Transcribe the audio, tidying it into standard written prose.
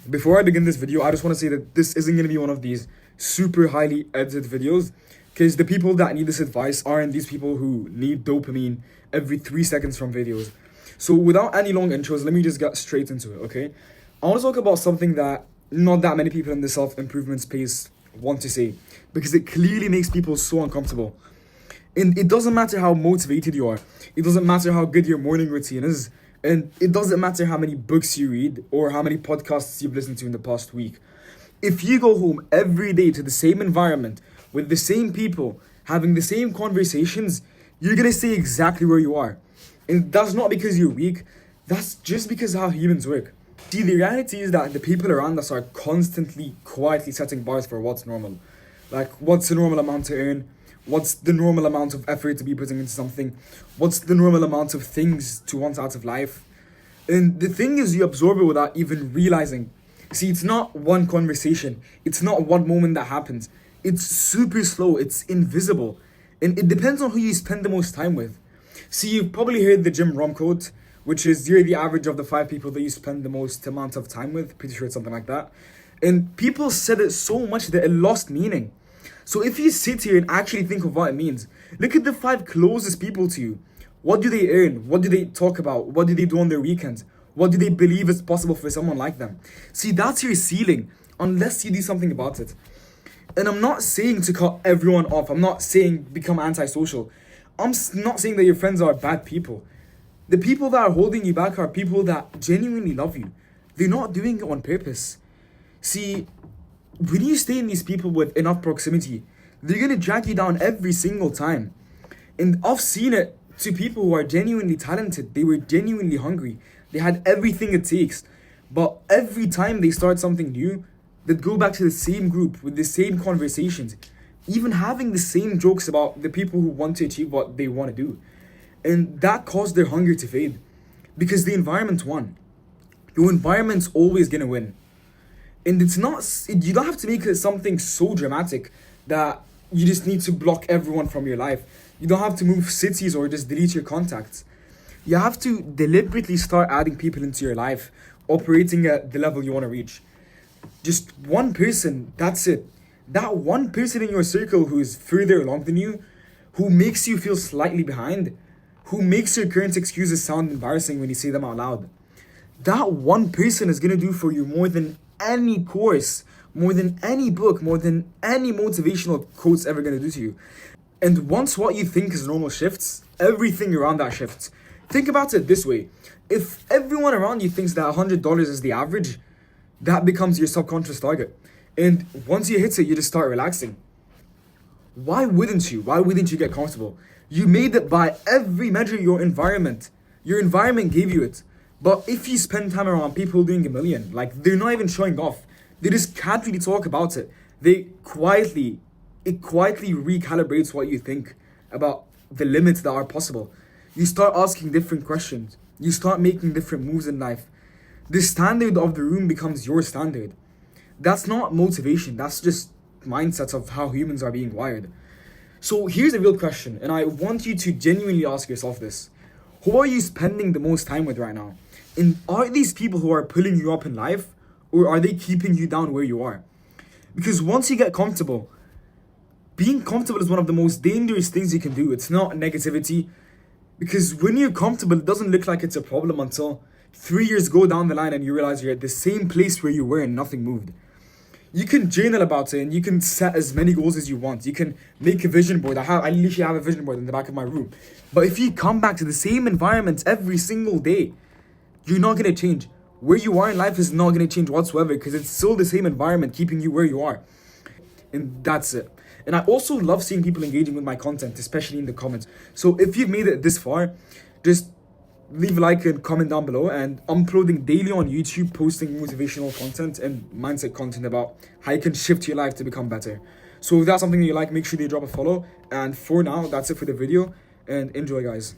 Before I begin this video, I just want to say that this isn't going to be one of these super highly edited videos, because the people that need this advice aren't these people who need dopamine every 3 seconds from videos. So without any long intros, let me just get straight into it, okay? I want to talk about something that not that many people in the self-improvement space want to say, because it clearly makes people so uncomfortable. And it doesn't matter how motivated you are. It doesn't matter how good your morning routine is. And it doesn't matter how many books you read or how many podcasts you've listened to in the past week. If you go home every day to the same environment, with the same people, having the same conversations, you're going to stay exactly where you are. And that's not because you're weak. That's just because how humans work. See, the reality is that the people around us are constantly, quietly setting bars for what's normal. Like, what's the normal amount to earn? What's the normal amount of effort to be putting into something? What's the normal amount of things to want out of life? And the thing is, you absorb it without even realizing. See, it's not one conversation. It's not one moment that happens. It's super slow. It's invisible. And it depends on who you spend the most time with. See, you've probably heard the Jim Rohn quote, which is you're the average of the 5 people that you spend the most amount of time with. Pretty sure it's something like that. And people said it so much that it lost meaning. So if you sit here and actually think of what it means, look at the 5 closest people to you. What do they earn? What do they talk about? What do they do on their weekends? What do they believe is possible for someone like them? See, that's your ceiling, unless you do something about it. And I'm not saying to cut everyone off. I'm not saying become antisocial. I'm not saying that your friends are bad people. The people that are holding you back are people that genuinely love you. They're not doing it on purpose. See, when you stay in these people with enough proximity, they're going to drag you down every single time. And I've seen it to people who are genuinely talented. They were genuinely hungry. They had everything it takes. But every time they start something new, they'd go back to the same group with the same conversations, even having the same jokes about the people who want to achieve what they want to do. And that caused their hunger to fade, because the environment won. Your environment's always going to win. And it's not, you don't have to make it something so dramatic that you just need to block everyone from your life. You don't have to move cities or just delete your contacts. You have to deliberately start adding people into your life, operating at the level you want to reach. Just one person, that's it. That one person in your circle who is further along than you, who makes you feel slightly behind, who makes your current excuses sound embarrassing when you say them out loud. That one person is going to do for you more than any course, more than any book, more than any motivational quote's ever going to do to you. And once what you think is normal shifts, everything around that shifts. Think about it this way. If everyone around you thinks that $100 is the average, that becomes your subconscious target. And once you hit it, you just start relaxing. Why wouldn't you? Why wouldn't you get comfortable? You made it by every measure, your environment. Your environment gave you it. But if you spend time around people doing $1 million, like they're not even showing off, they just can't really talk about it. It quietly recalibrates what you think about the limits that are possible. You start asking different questions. You start making different moves in life. The standard of the room becomes your standard. That's not motivation. That's just mindsets of how humans are being wired. So here's a real question, and I want you to genuinely ask yourself this. Who are you spending the most time with right now? And are these people who are pulling you up in life, or are they keeping you down where you are? Because once you get comfortable, being comfortable is one of the most dangerous things you can do. It's not negativity. Because when you're comfortable, it doesn't look like it's a problem until 3 years go down the line and you realize you're at the same place where you were and nothing moved. You can journal about it and you can set as many goals as you want. You can make a vision board. I literally have a vision board in the back of my room. But if you come back to the same environment every single day, you're not going to change. Where you are in life is not going to change whatsoever, because it's still the same environment keeping you where you are. And that's it. And I also love seeing people engaging with my content, especially in the comments. So if you've made it this far, just leave a like and comment down below. And I'm uploading daily on YouTube, posting motivational content and mindset content about how you can shift your life to become better. So if that's something that you like, make sure you drop a follow. And for now, that's it for the video. And enjoy, guys.